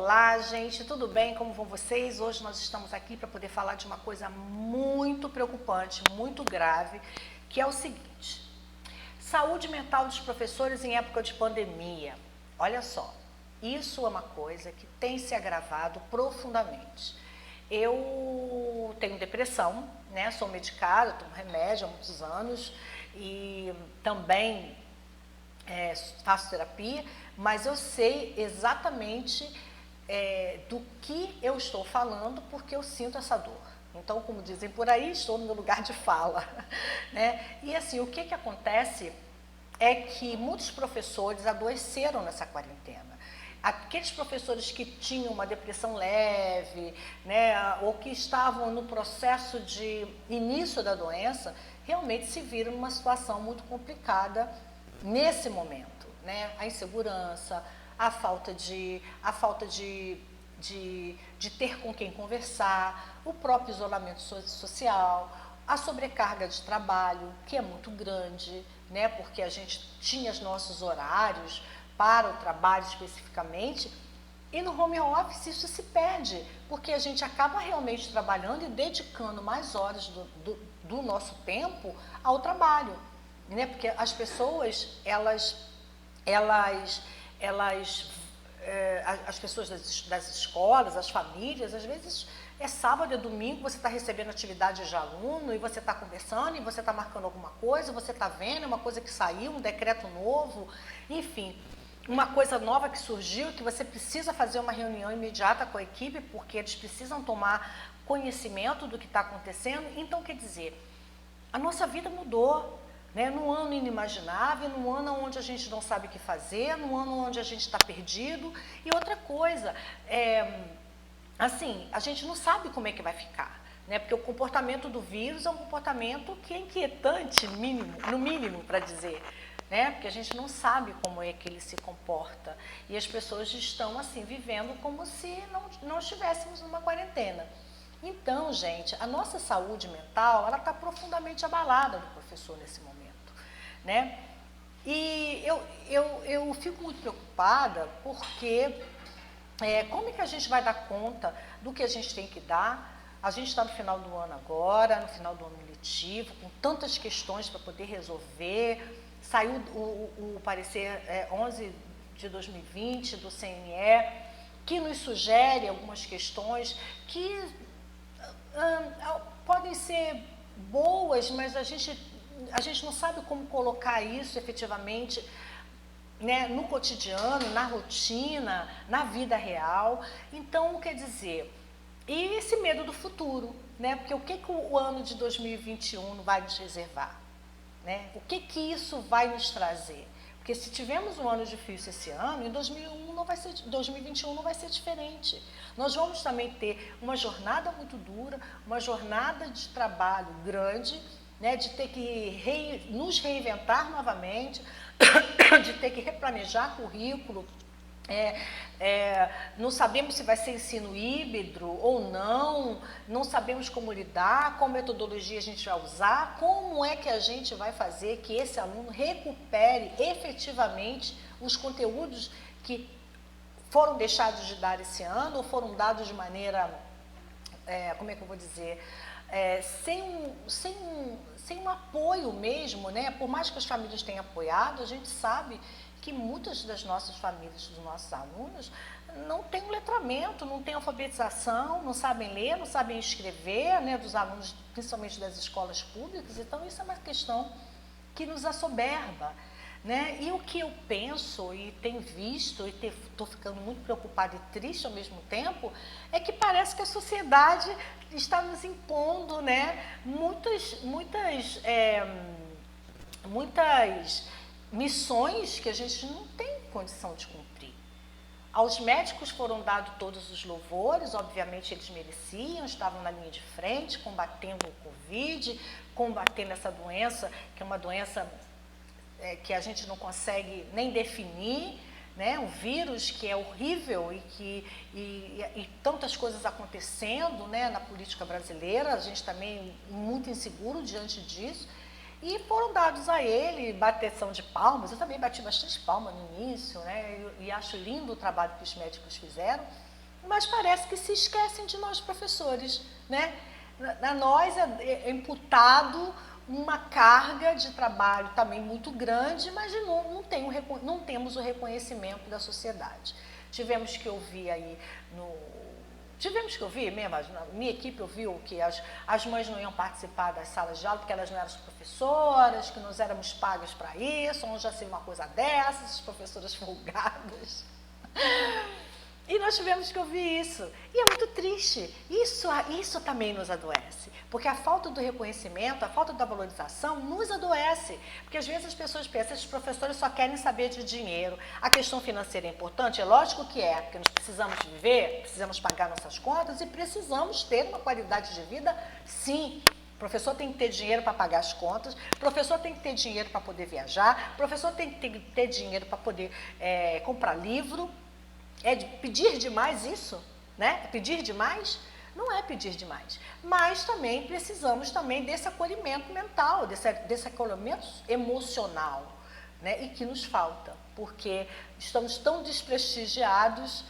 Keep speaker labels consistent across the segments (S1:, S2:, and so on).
S1: Olá, gente, tudo bem? Como vão vocês? Hoje nós estamos aqui para poder falar de uma coisa muito preocupante, muito grave, que é o seguinte: saúde mental dos professores em época de pandemia. Olha só, isso é uma coisa que tem se agravado profundamente. Eu tenho depressão, né? Sou medicada, tomo remédio há muitos anos e também faço terapia, mas eu sei exatamente do que eu estou falando porque eu sinto essa dor. Então, como dizem por aí, estou no meu lugar de fala, né? E assim, o que acontece é que muitos professores adoeceram nessa quarentena. Aqueles professores que tinham uma depressão leve, né, ou que estavam no processo de início da doença, realmente se viram numa situação muito complicada nesse momento, né? A insegurança, a falta de ter com quem conversar, o próprio isolamento social, a sobrecarga de trabalho, que é muito grande, né? Porque a gente tinha os nossos horários para o trabalho especificamente, e no home office isso se perde, porque a gente acaba realmente trabalhando e dedicando mais horas do nosso tempo ao trabalho, né? Porque as pessoas, as pessoas das escolas, as famílias, às vezes é sábado e domingo, você está recebendo atividade de aluno e você está conversando e você está marcando alguma coisa, você está vendo uma coisa que saiu, um decreto novo, enfim, uma coisa nova que surgiu, que você precisa fazer uma reunião imediata com a equipe, porque eles precisam tomar conhecimento do que está acontecendo. Então, quer dizer, a nossa vida mudou, né? Num ano inimaginável, num ano onde a gente não sabe o que fazer, num ano onde a gente está perdido. E outra coisa, assim, a gente não sabe como é que vai ficar, né? Porque o comportamento do vírus é um comportamento que é inquietante, no mínimo, para dizer, né? Porque a gente não sabe como é que ele se comporta. E as pessoas estão, assim, vivendo como se não estivéssemos numa quarentena. Então, gente, a nossa saúde mental, ela está profundamente abalada do professor nesse momento, né? E eu fico muito preocupada porque como é que a gente vai dar conta do que a gente tem que dar? A gente está no final do ano agora, no final do ano letivo, com tantas questões para poder resolver. Saiu o parecer 11 de 2020 do CNE, que nos sugere algumas questões que podem ser boas, mas a gente não sabe como colocar isso efetivamente, né, no cotidiano, na rotina, na vida real. Então, quer dizer, e esse medo do futuro, né? Porque o que o ano de 2021 vai nos reservar, né? O que isso vai nos trazer? Porque se tivermos um ano difícil esse ano, em 2021 não vai ser diferente. Nós vamos também ter uma jornada muito dura, uma jornada de trabalho grande, né, de ter que nos reinventar novamente, de ter que replanejar currículo. Não sabemos se vai ser ensino híbrido ou não sabemos como lidar, qual metodologia a gente vai usar, como é que a gente vai fazer que esse aluno recupere efetivamente os conteúdos que foram deixados de dar esse ano ou foram dados de maneira, como é que eu vou dizer, sem um apoio mesmo, né? Por mais que as famílias tenham apoiado, a gente sabe que muitas das nossas famílias, dos nossos alunos, não têm um letramento, não têm alfabetização, não sabem ler, não sabem escrever, né, dos alunos, principalmente das escolas públicas. Então, isso é uma questão que nos assoberba, né? E o que eu penso e tenho visto, e estou ficando muito preocupada e triste ao mesmo tempo, é que parece que a sociedade está nos impondo, né, muitas missões que a gente não tem condição de cumprir. Aos médicos foram dados todos os louvores, obviamente eles mereciam, estavam na linha de frente, combatendo o Covid, combatendo essa doença, que é uma doença que a gente não consegue nem definir, né? Um vírus que é horrível e tantas coisas acontecendo, né, na política brasileira, a gente também muito inseguro diante disso. E foram dados a ele bateção de palmas. Eu também bati bastante palma no início, né? E acho lindo o trabalho que os médicos fizeram, mas parece que se esquecem de nós professores, né? A nós é imputado uma carga de trabalho também muito grande, mas não temos o reconhecimento da sociedade. Tivemos que ouvir mesmo, a minha equipe ouviu que as mães não iam participar das salas de aula porque elas não eram professoras, que nós éramos pagas para isso, onde já se uma coisa dessas, as professoras folgadas. E nós tivemos que ouvir isso. E é muito triste. Isso também nos adoece. Porque a falta do reconhecimento, a falta da valorização nos adoece. Porque às vezes as pessoas pensam que os professores só querem saber de dinheiro. A questão financeira é importante? É lógico que é, porque nós precisamos viver, precisamos pagar nossas contas e precisamos ter uma qualidade de vida, sim. O professor tem que ter dinheiro para pagar as contas, o professor tem que ter dinheiro para poder viajar, o professor tem que ter dinheiro para poder comprar livro. É de pedir demais isso, né? Pedir demais? Não é pedir demais. Mas também precisamos também desse acolhimento mental, desse acolhimento emocional, né? E que nos falta, porque estamos tão desprestigiados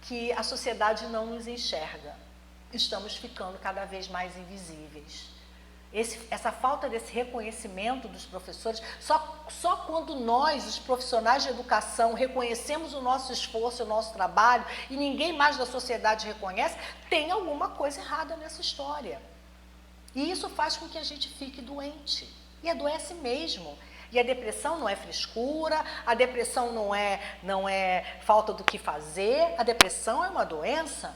S1: que a sociedade não nos enxerga. Estamos ficando cada vez mais invisíveis. Essa falta desse reconhecimento dos professores, só quando nós, os profissionais de educação, reconhecemos o nosso esforço, o nosso trabalho, e ninguém mais da sociedade reconhece, tem alguma coisa errada nessa história. E isso faz com que a gente fique doente. E adoece mesmo. E a depressão não é frescura, a depressão não é falta do que fazer, a depressão é uma doença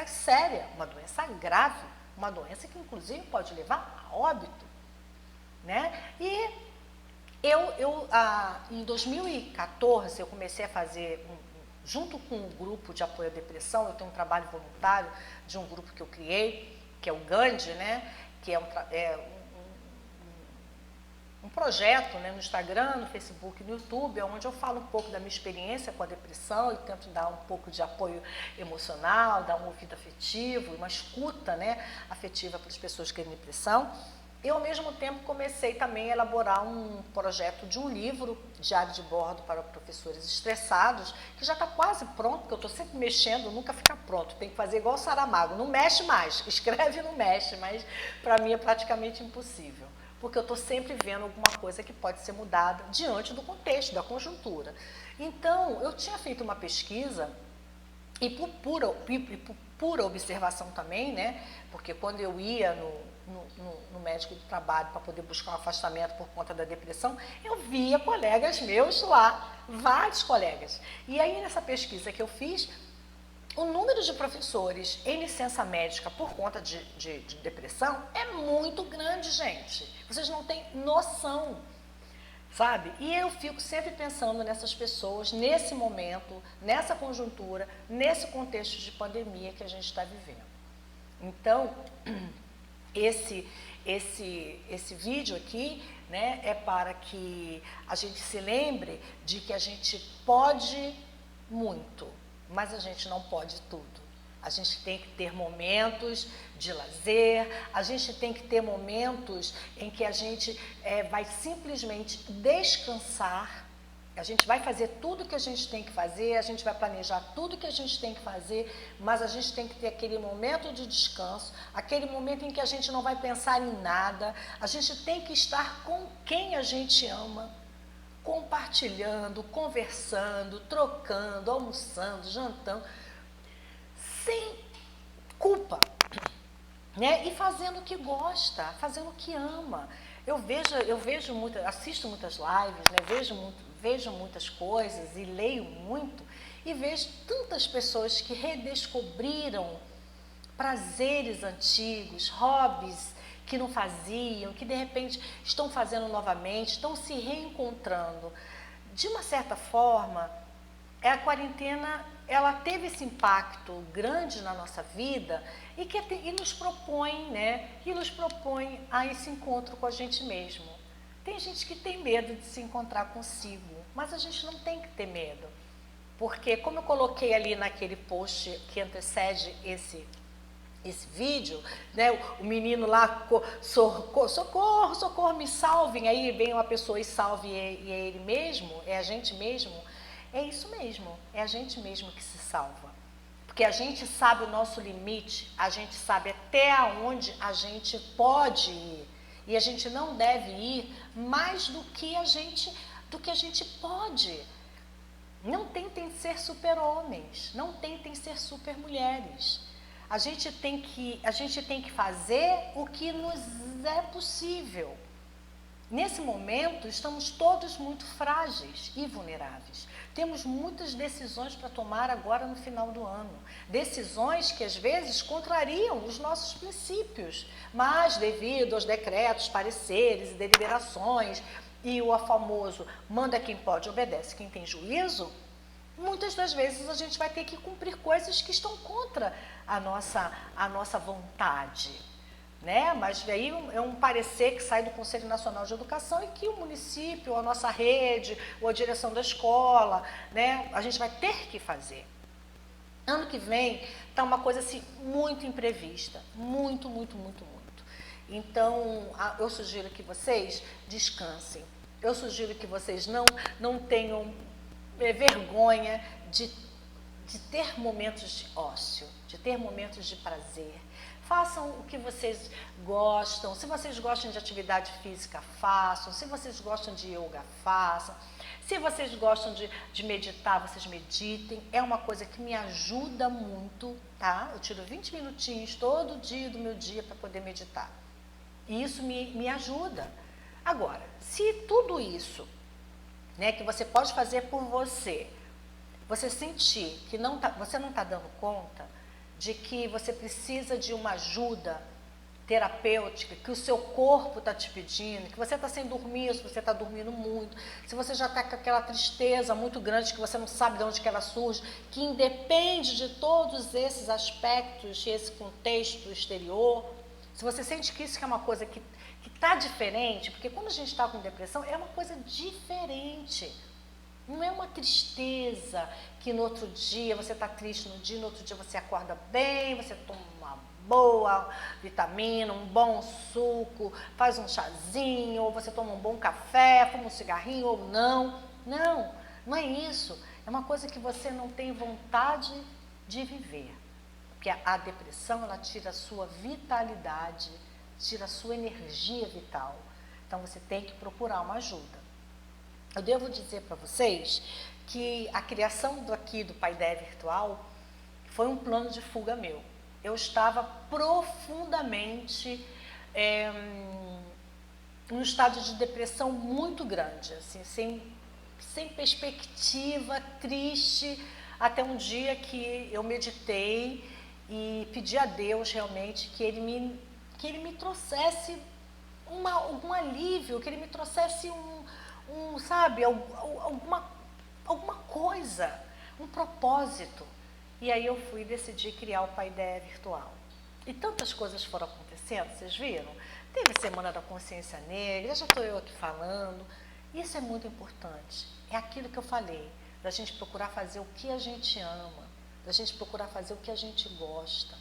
S1: séria, uma doença grave. Uma doença que, inclusive, pode levar a óbito, né? E em 2014, eu comecei a fazer, junto com um grupo de apoio à depressão, eu tenho um trabalho voluntário de um grupo que eu criei, que é o Gandhi, né? Que é um projeto, né, no Instagram, no Facebook, no YouTube, onde eu falo um pouco da minha experiência com a depressão e tento dar um pouco de apoio emocional, dar um ouvido afetivo, uma escuta, né, afetiva para as pessoas que têm depressão. Eu, ao mesmo tempo, comecei também a elaborar um projeto de um livro, diário de bordo para professores estressados, que já está quase pronto, porque eu estou sempre mexendo, nunca fica pronto. Tem que fazer igual o Saramago, não mexe mais, escreve e não mexe, mas para mim é praticamente impossível. Porque eu estou sempre vendo alguma coisa que pode ser mudada diante do contexto, da conjuntura. Então, eu tinha feito uma pesquisa, e por pura observação também, né? Porque quando eu ia no médico do trabalho para poder buscar um afastamento por conta da depressão, eu via colegas meus lá, vários colegas. E aí, nessa pesquisa que eu fiz, o número de professores em licença médica por conta de depressão é muito grande, gente. Vocês não têm noção, sabe? E eu fico sempre pensando nessas pessoas, nesse momento, nessa conjuntura, nesse contexto de pandemia que a gente está vivendo. Então, esse vídeo aqui, né, é para que a gente se lembre de que a gente pode muito, mas a gente não pode tudo. A gente tem que ter momentos de lazer, a gente tem que ter momentos em que a gente vai simplesmente descansar, a gente vai fazer tudo que a gente tem que fazer, a gente vai planejar tudo que a gente tem que fazer, mas a gente tem que ter aquele momento de descanso, aquele momento em que a gente não vai pensar em nada, a gente tem que estar com quem a gente ama, compartilhando, conversando, trocando, almoçando, jantando, sem culpa, né? E fazendo o que gosta, fazendo o que ama. Eu vejo assisto muitas lives, né? Vejo muitas coisas e leio muito, e vejo tantas pessoas que redescobriram prazeres antigos, hobbies que não faziam, que de repente estão fazendo novamente, estão se reencontrando. De uma certa forma, a quarentena ela teve esse impacto grande na nossa vida e nos propõe, né? E nos propõe a esse encontro com a gente mesmo. Tem gente que tem medo de se encontrar consigo, mas a gente não tem que ter medo. Porque, como eu coloquei ali naquele post que antecede esse vídeo, né, o menino lá, socorro, socorro, me salvem, aí vem uma pessoa e salve, e é ele mesmo, é a gente mesmo, é isso mesmo, é a gente mesmo que se salva. Porque a gente sabe o nosso limite, a gente sabe até onde a gente pode ir, e a gente não deve ir mais do que a gente pode. Não tentem ser super-homens, não tentem ser super-mulheres. A gente tem que fazer o que nos é possível. Nesse momento, estamos todos muito frágeis e vulneráveis. Temos muitas decisões para tomar agora no final do ano. Decisões que, às vezes, contrariam os nossos princípios, mas, devido aos decretos, pareceres e deliberações, e o famoso manda quem pode, obedece quem tem juízo, muitas das vezes a gente vai ter que cumprir coisas que estão contra a nossa vontade, né? Mas aí é um parecer que sai do Conselho Nacional de Educação e que o município, a nossa rede, ou a direção da escola, né? A gente vai ter que fazer. Ano que vem está uma coisa assim muito imprevista, muito, muito, muito, muito. Então, eu sugiro que vocês descansem. Eu sugiro que vocês não tenham vergonha de ter momentos de ócio, de ter momentos de prazer. Façam o que vocês gostam. Se vocês gostam de atividade física, façam. Se vocês gostam de yoga, façam. Se vocês gostam de meditar, vocês meditem. É uma coisa que me ajuda muito, tá? Eu tiro 20 minutinhos todo dia do meu dia para poder meditar. E isso me ajuda. Agora, se tudo isso, né, que você pode fazer por você, você sentir que você não está dando conta de que você precisa de uma ajuda terapêutica, que o seu corpo está te pedindo, que você está sem dormir, se você está dormindo muito, se você já está com aquela tristeza muito grande que você não sabe de onde que ela surge, que independe de todos esses aspectos e esse contexto exterior, se você sente que isso é uma coisa que está diferente, porque quando a gente está com depressão é uma coisa diferente. Não é uma tristeza que no outro dia você está triste, no outro dia você acorda bem, você toma uma boa vitamina, um bom suco, faz um chazinho, ou você toma um bom café, fuma um cigarrinho ou não. Não, não é isso. É uma coisa que você não tem vontade de viver. Porque a depressão, ela tira a sua vitalidade, tira a sua energia vital. Então, você tem que procurar uma ajuda. Eu devo dizer para vocês que a criação do Paideia Virtual foi um plano de fuga meu. Eu estava profundamente num estado de depressão muito grande, assim, sem perspectiva, triste, até um dia que eu meditei e pedi a Deus realmente que ele me trouxesse algum alívio, que ele me trouxesse sabe, alguma coisa, um propósito. E aí eu decidi criar o Paideia Virtual. E tantas coisas foram acontecendo, vocês viram? Teve a Semana da Consciência Negra, já estou eu aqui falando. Isso é muito importante. É aquilo que eu falei, da gente procurar fazer o que a gente ama, da gente procurar fazer o que a gente gosta,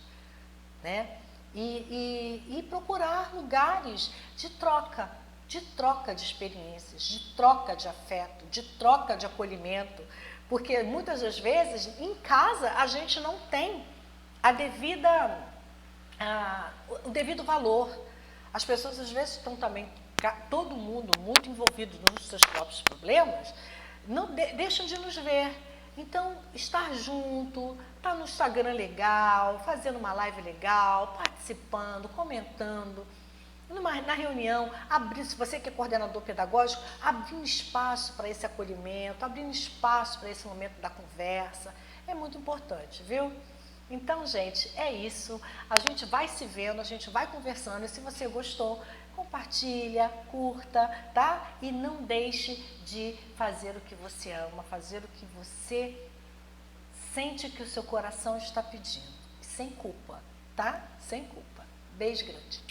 S1: né? E procurar lugares de troca de experiências, de troca de afeto, de troca de acolhimento, porque muitas das vezes em casa a gente não tem o devido valor. As pessoas às vezes estão também, todo mundo muito envolvido nos seus próprios problemas, não deixam de nos ver. Então, estar junto, estar no Instagram legal, fazendo uma live legal, participando, comentando, na reunião, se você que é coordenador pedagógico, abrir um espaço para esse acolhimento, abrir um espaço para esse momento da conversa, é muito importante, viu? Então, gente, é isso. A gente vai se vendo, a gente vai conversando. E se você gostou, compartilha, curta, tá? E não deixe de fazer o que você ama, fazer o que você sente que o seu coração está pedindo. Sem culpa, tá? Sem culpa. Beijo grande.